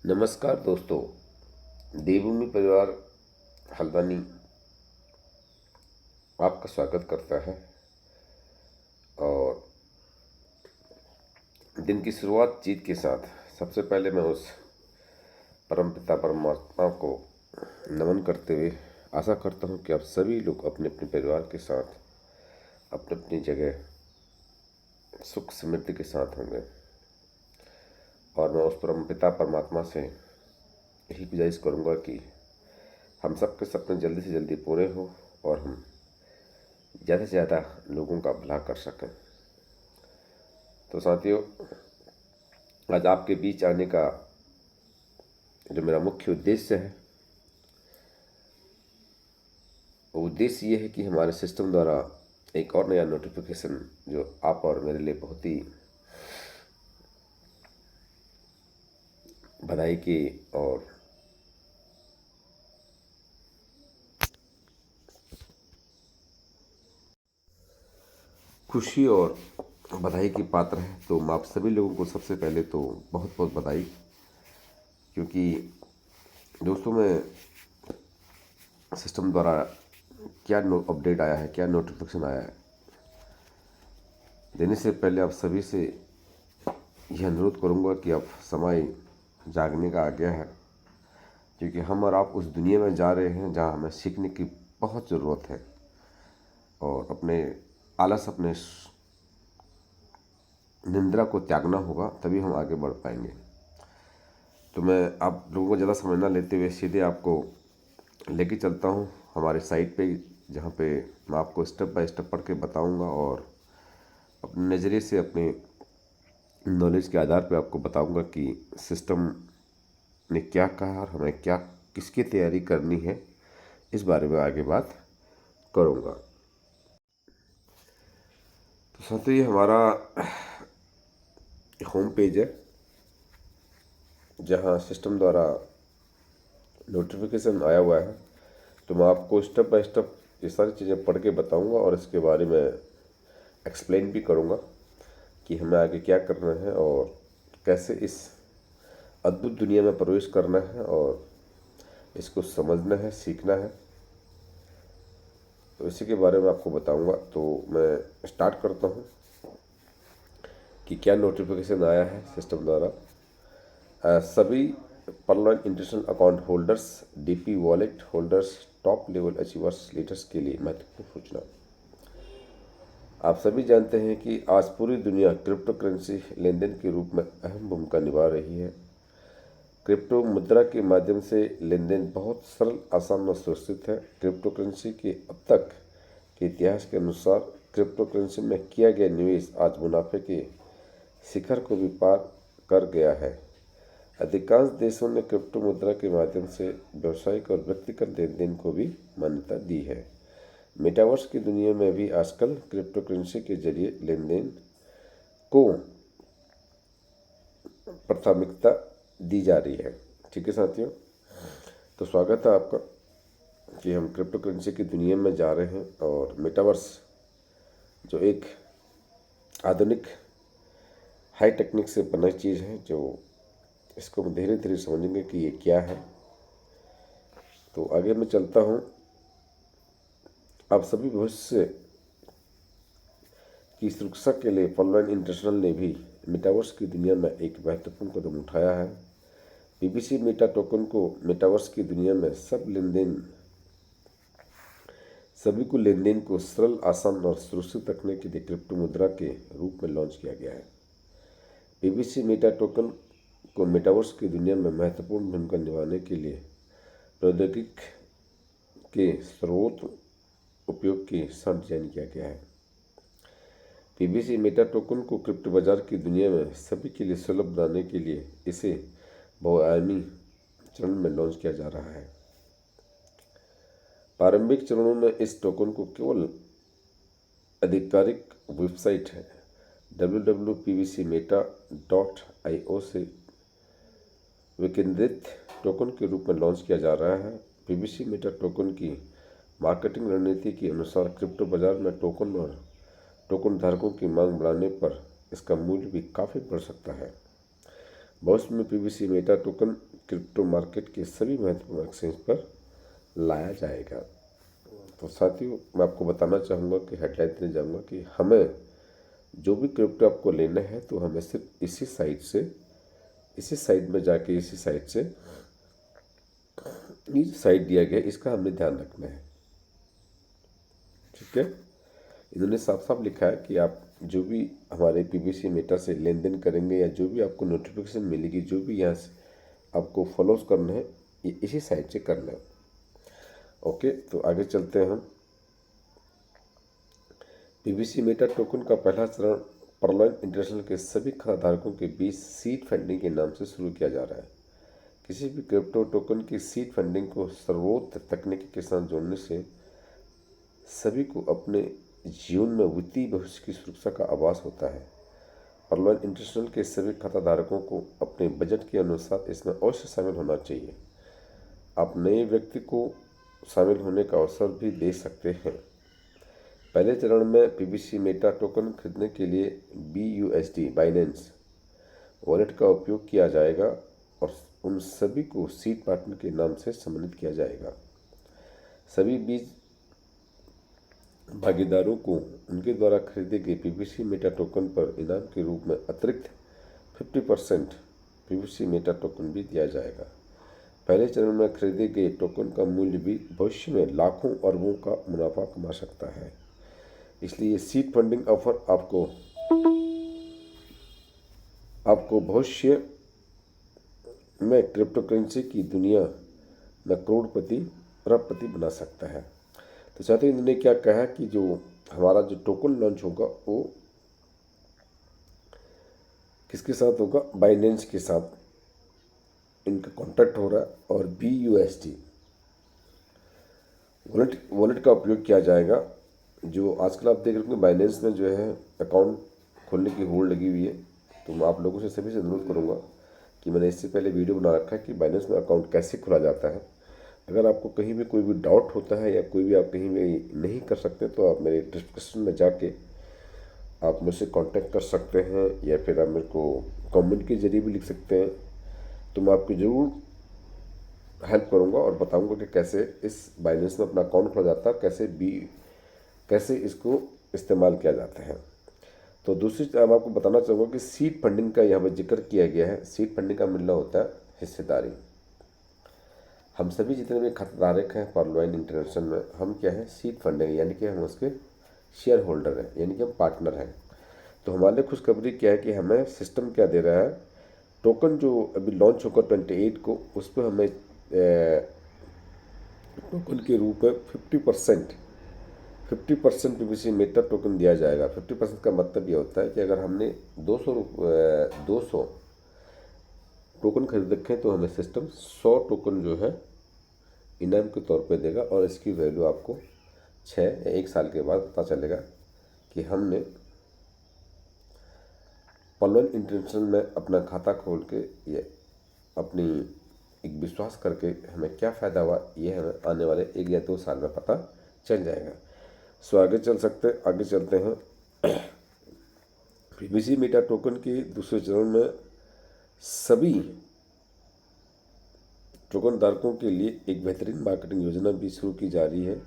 नमस्कार दोस्तों। देवभूमि परिवार हल्द्वानी आपका स्वागत करता है और दिन की शुरुआत जीत के साथ सबसे पहले मैं उस परमपिता परमात्मा को नमन करते हुए आशा करता हूँ कि आप सभी लोग अपने अपने परिवार के साथ अपनी अपनी जगह सुख समृद्धि के साथ होंगे। और मैं उस परमपिता परमात्मा से यही गुजारिश करूँगा कि हम सबके सपने जल्दी से जल्दी पूरे हो और हम ज़्यादा से ज़्यादा लोगों का भला कर सकें। तो साथियों, आज आपके बीच आने का जो मेरा मुख्य उद्देश्य है वो उद्देश्य ये है कि हमारे सिस्टम द्वारा एक और नया नोटिफिकेशन जो आप और मेरे लिए बहुत ही बधाई की और खुशी और बधाई की पात्र है। तो मैं आप सभी लोगों को सबसे पहले तो बहुत बहुत बधाई, क्योंकि दोस्तों मैं सिस्टम द्वारा क्या अपडेट आया है, क्या नोटिफिकेशन आया है, देने से पहले आप सभी से यह अनुरोध करूंगा कि अब समय जागने का आ गया है, क्योंकि हम और आप उस दुनिया में जा रहे हैं जहां हमें सीखने की बहुत ज़रूरत है और अपने आलस, अपने निंद्रा को त्यागना होगा, तभी हम आगे बढ़ पाएंगे। तो मैं आप लोगों को ज़्यादा समय ना लेते हुए सीधे आपको लेके चलता हूँ हमारे साइट पे, जहाँ पे मैं आपको स्टेप बाय स्टेप पढ़ के बताऊँगा और अपने नज़रिए से, अपने नॉलेज के आधार पे आपको बताऊँगा कि सिस्टम ने क्या कहा और हमें क्या, किसकी तैयारी करनी है, इस बारे में आगे बात करूँगा। तो साथियों, ये हमारा होम पेज है जहाँ सिस्टम द्वारा नोटिफिकेशन आया हुआ है। तो मैं आपको स्टेप बाय स्टेप ये सारी चीज़ें पढ़ के बताऊंगा और इसके बारे में एक्सप्लेन भी करूंगा कि हमें आगे क्या करना है और कैसे इस अद्भुत दुनिया में प्रवेश करना है और इसको समझना है, सीखना है। तो इसी के बारे में आपको बताऊंगा। तो मैं स्टार्ट करता हूं कि क्या नोटिफिकेशन आया है सिस्टम द्वारा। सभी परलाइन international account holders, DP wallet holders, top level achievers leaders के लिए महत्वपूर्ण सूचना। आप सभी जानते हैं कि आज पूरी दुनिया क्रिप्टो करेंसी लेनदेन के रूप में अहम भूमिका निभा रही है। क्रिप्टो मुद्रा के माध्यम से लेनदेन बहुत सरल, आसान और सुरक्षित है। क्रिप्टो करेंसी के अब तक के इतिहास के अनुसार क्रिप्टो करेंसी में किया गया निवेश आज मुनाफे के शिखर को भी पार कर गया है। अधिकांश देशों ने क्रिप्टो मुद्रा के माध्यम से व्यावसायिक और व्यक्तिगत लेनदेन को भी मान्यता दी है। मेटावर्स की दुनिया में भी आजकल क्रिप्टो करेंसी के जरिए लेनदेन को प्राथमिकता दी जा रही है। ठीक है साथियों, तो स्वागत है आपका कि हम क्रिप्टो करेंसी की दुनिया में जा रहे हैं और मेटावर्स जो एक आधुनिक हाई टेक्निक से बना चीज़ है, जो इसको हम धीरे धीरे समझेंगे कि ये क्या है। तो आगे मैं चलता हूँ। आप सभी भविष्य की सुरक्षा के लिए परलाइन इंटरनेशनल ने भी मेटावर्स की दुनिया में एक महत्वपूर्ण कदम उठाया है। पीबीसी मेटा टोकन को मेटावर्स की दुनिया में सभी को लेनदेन को सरल, आसान और सुरक्षित रखने के लिए क्रिप्टो मुद्रा के रूप में लॉन्च किया गया है। पीबीसी मेटा टोकन को मेटावर्स की दुनिया में महत्वपूर्ण भूमिका निभाने के लिए प्रौद्योगिकी के सर्वोत्तम उपयोग के साथ डिजाइन किया गया है। पीबीसी मेटा टोकन को क्रिप्टो बाजार की दुनिया में सभी के लिए सुलभ बनाने के लिए इसे बहुआयामी चरण में लॉन्च किया जा रहा है। प्रारंभिक चरणों में इस टोकन को केवल आधिकारिक वेबसाइट है www.pbcmeta.io से विकेंद्रित टोकन के रूप में लॉन्च किया जा रहा है। पीबीसी मेटा टोकन की मार्केटिंग रणनीति के अनुसार क्रिप्टो बाजार में टोकन और टोकन धारकों की मांग बढ़ाने पर इसका मूल्य भी काफ़ी बढ़ सकता है। भविष्य में PBC meta token crypto market के सभी महत्वपूर्ण एक्सचेंज पर लाया जाएगा। तो साथियों, मैं आपको बताना चाहूँगा कि हेडलाइन देने जाऊँगा कि हमें जो भी क्रिप्टो आपको लेना है तो हमें सिर्फ इसी साइट में जाके इसी साइट से ये साइट दिया गया इसका हमने ध्यान रखना है। ठीक है, इन्होंने साफ साफ लिखा है कि आप जो भी हमारे पीबीसी मेटा से लेन देन करेंगे या जो भी आपको नोटिफिकेशन मिलेगी, जो भी यहाँ से आपको फॉलोज करना है, ये इसी साइट से करना है। ओके, तो आगे चलते हैं हम। पीबीसी मेटा टोकन का पहला चरण परलॉइन इंटरनेशनल के सभी खाताधारकों के बीच सीड फंडिंग के नाम से शुरू किया जा रहा है। किसी भी क्रिप्टो टोकन की सीड फंडिंग को सर्वोच्च तकनीकी के साथ जोड़ने से सभी को अपने जीवन में वित्तीय भविष्य की सुरक्षा का आभास होता है। परलॉइन इंटरनेशनल के सभी खाताधारकों को अपने बजट के अनुसार इसमें अवश्य शामिल होना चाहिए। आप नए व्यक्ति को शामिल होने का अवसर भी दे सकते हैं। पहले चरण में पीबीसी मेटा टोकन खरीदने के लिए BUSD बाइनेंस वॉलेट का उपयोग किया जाएगा और उन सभी को सीड पार्टनर के नाम से सम्मानित किया जाएगा। सभी बीज भागीदारों को उनके द्वारा खरीदे गए पीबीसी मेटा टोकन पर इनाम के रूप में अतिरिक्त 50% पीबीसी मेटा टोकन भी दिया जाएगा। पहले चरण में खरीदे गए टोकन का मूल्य भी भविष्य में लाखों अरबों का मुनाफा कमा सकता है। इसलिए सीड फंडिंग ऑफर आपको भविष्य में क्रिप्टो करेंसी की दुनिया में करोड़पति अरबपति बना सकता है। तो साथियों, इन्होंने क्या कहा कि जो हमारा जो टोकन लॉन्च होगा वो किसके साथ होगा? बाइनेंस के साथ इनका कॉन्ट्रैक्ट हो रहा है और BUSD वॉलेट का उपयोग किया जाएगा। जो आजकल आप देख रहे हैं बाइनेंस में जो है अकाउंट खोलने की होड़ लगी हुई है। तो मैं आप लोगों से सभी से अनुरोध करूंगा कि मैंने इससे पहले वीडियो बना रखा है कि बाइनेंस में अकाउंट कैसे खोला जाता है। अगर आपको कहीं भी कोई भी डाउट होता है या कोई भी आप कहीं भी नहीं कर सकते तो आप मेरे डिस्क्रिप्शन में जाके आप मुझसे कांटेक्ट कर सकते हैं या फिर आप मेरे को कमेंट के जरिए भी लिख सकते हैं। तो मैं आपकी ज़रूर हेल्प करूंगा और बताऊंगा कि कैसे इस बाइनेंस में अपना अकाउंट खोला जाता है, कैसे इसको इस्तेमाल किया जाता है। तो दूसरी मैं आपको बताना चाहूँगा कि सीड फंडिंग का यहाँ पर जिक्र किया गया है। सीड फंडिंग का मिलना होता है हिस्सेदारी। हम सभी जितने भी खाताधारक हैं परलॉइन इंटरनेशनल में, हम क्या है? सीड फंडिंग, यानी कि हम उसके शेयर होल्डर हैं, यानी कि हम पार्टनर हैं। तो हमारे लिए खुशखबरी क्या है कि हमें सिस्टम क्या दे रहा है? टोकन जो अभी लॉन्च होगा 28 को, उस पर हमें टोकन के रूप में 50% पीबीसी मेटा टोकन दिया जाएगा। 50% का मतलब ये होता है कि अगर हमने 200 टोकन खरीद रखे तो हमें सिस्टम 100 टोकन जो है इनाम के तौर पे देगा और इसकी वैल्यू आपको 6 या 1 साल के बाद पता चलेगा कि हमने परलॉइन इंटरनेशनल में अपना खाता खोल के ये अपनी एक विश्वास करके हमें क्या फ़ायदा हुआ, ये हमें आने वाले 1 या 2 साल में पता चल जाएगा। सो आगे चलते हैं। पीबीसी मेटा टोकन के दूसरे चरण में सभी टोकन धारकों के लिए एक बेहतरीन मार्केटिंग योजना भी शुरू की जा रही है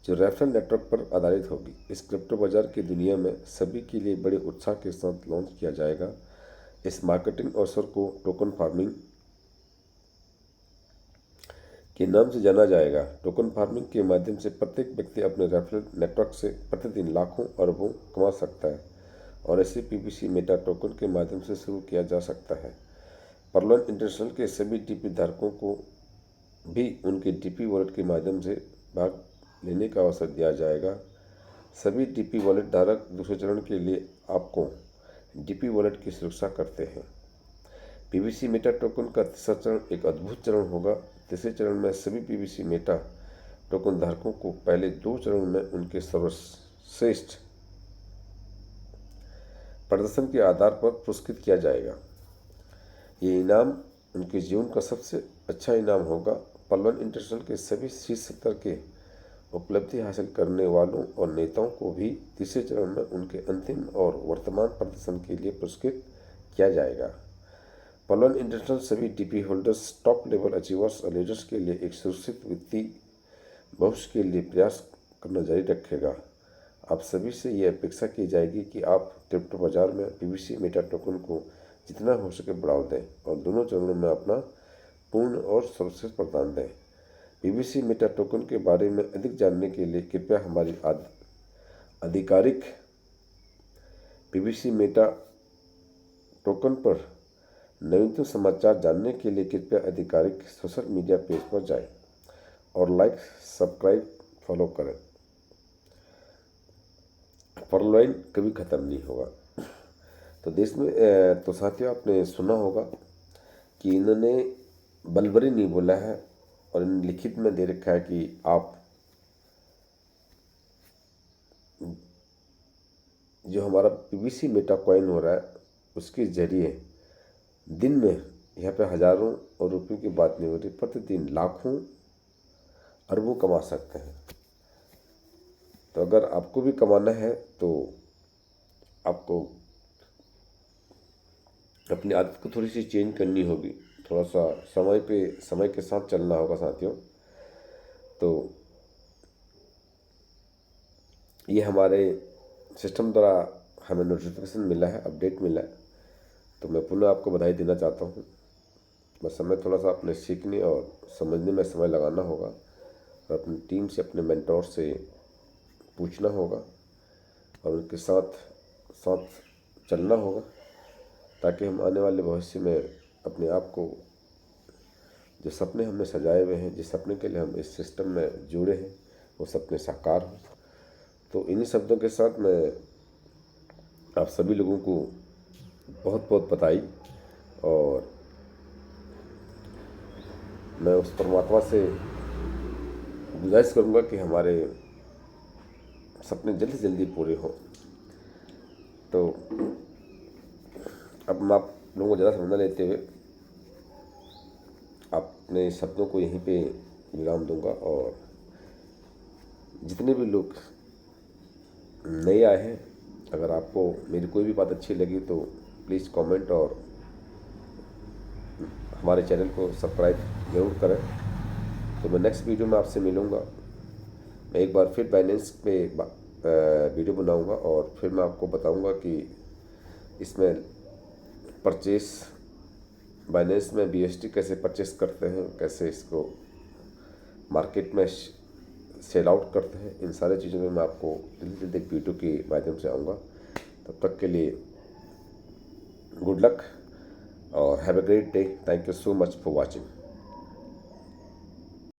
जो रेफरल नेटवर्क पर आधारित होगी। इस क्रिप्टो बाजार की दुनिया में सभी के लिए बड़े उत्साह के साथ लॉन्च किया जाएगा। इस मार्केटिंग अवसर को टोकन फार्मिंग के नाम से जाना जाएगा। टोकन फार्मिंग के माध्यम से प्रत्येक व्यक्ति अपने रेफरल नेटवर्क से प्रतिदिन लाखों अरबों कमा सकता है और इसे पीबीसी मेटा टोकन के माध्यम से शुरू किया जा सकता है। परलॉइन इंटरनेशनल के सभी डीपी धारकों को भी उनके डीपी वॉलेट के माध्यम से भाग लेने का अवसर दिया जाएगा। सभी डीपी वॉलेट धारक दूसरे चरण के लिए आपको डीपी वॉलेट की सुरक्षा करते हैं। पीबीसी मेटा टोकन का तीसरा चरण एक अद्भुत चरण होगा। तीसरे चरण में सभी पीबीसी मेटा टोकन धारकों को पहले 2 चरण में उनके सर्वश्रेष्ठ प्रदर्शन के आधार पर पुरस्कृत किया जाएगा। ये इनाम उनके जीवन का सबसे अच्छा इनाम होगा। परलॉइन इंटरनेशनल के सभी शीर्ष स्तर के उपलब्धि हासिल करने वालों और नेताओं को भी तीसरे चरण में उनके अंतिम और वर्तमान प्रदर्शन के लिए पुरस्कृत किया जाएगा। पलवन इंटरनेशनल सभी DP holders, top level achievers और लीडर्स के लिए एक सुरक्षित वित्तीय भविष्य के लिए प्रयास करना जारी रखेगा। आप सभी से ये अपेक्षा की जाएगी कि आप क्रिप्टो बाजार में पीवीसी मेटा टोकन को जितना हो सके बढ़ावा दें और दोनों चरणों में अपना पूर्ण और सर्वश्रेष्ठ प्रदान दें। पीवीसी मेटा टोकन के बारे में अधिक जानने के लिए कृपया हमारी आधिकारिक पीवीसी मेटा टोकन पर नवीनतम समाचार जानने के लिए कृपया आधिकारिक सोशल मीडिया पेज पर जाएं और लाइक, सब्सक्राइब, फॉलो करें। परलवाइन कभी ख़त्म नहीं होगा। तो देश में तो साथियों, आपने सुना होगा कि इन्होंने बलबरी नहीं बोला है और इन लिखित में दे रखा है कि आप जो हमारा पीवीसी मेटा कॉइन हो रहा है उसके जरिए दिन में यहाँ पे हज़ारों और रुपयों की बात नहीं हो रही, प्रतिदिन लाखों अरबों कमा सकते हैं। तो अगर आपको भी कमाना है तो आपको अपनी आदत को थोड़ी सी चेंज करनी होगी, थोड़ा सा समय के साथ चलना होगा साथियों। तो ये हमारे सिस्टम द्वारा हमें नोटिफिकेशन मिला है, अपडेट मिला है, तो मैं पुनः आपको बधाई देना चाहता हूँ। बस हमें थोड़ा सा अपने सीखने और समझने में समय लगाना होगा और अपनी टीम से, अपने मेंटोर से पूछना होगा और उनके साथ साथ चलना होगा ताकि हम आने वाले भविष्य में अपने आप को, जो सपने हमने सजाए हुए हैं, जिस सपने के लिए हम इस सिस्टम में जुड़े हैं, वो सपने साकार हों। तो इन्हीं शब्दों के साथ मैं आप सभी लोगों को बहुत बहुत बधाई, और मैं उस परमात्मा से गुजारिश करूँगा कि हमारे सपने जल्दी से जल्दी पूरे हों। तो अब मैं आप लोगों को ज़्यादा समझना लेते हुए अपने शब्दों को यहीं पे विराम दूंगा, और जितने भी लोग नए आए हैं, अगर आपको मेरी कोई भी बात अच्छी लगी तो प्लीज़ कमेंट और हमारे चैनल को सब्सक्राइब ज़रूर करें। तो मैं नेक्स्ट वीडियो में आपसे मिलूँगा। मैं एक बार फिर बाइनेंस पे वीडियो बनाऊँगा और फिर मैं आपको बताऊँगा कि इसमें परचेस, बाइनेंस में BST कैसे परचेस करते हैं, कैसे इसको मार्केट में सेल आउट करते हैं, इन सारी चीज़ों में मैं आपको जल्दी जल्दी एक वीडियो के माध्यम से आऊँगा। तब तक के लिए गुड लक और have a great day. Thank you so much for watching.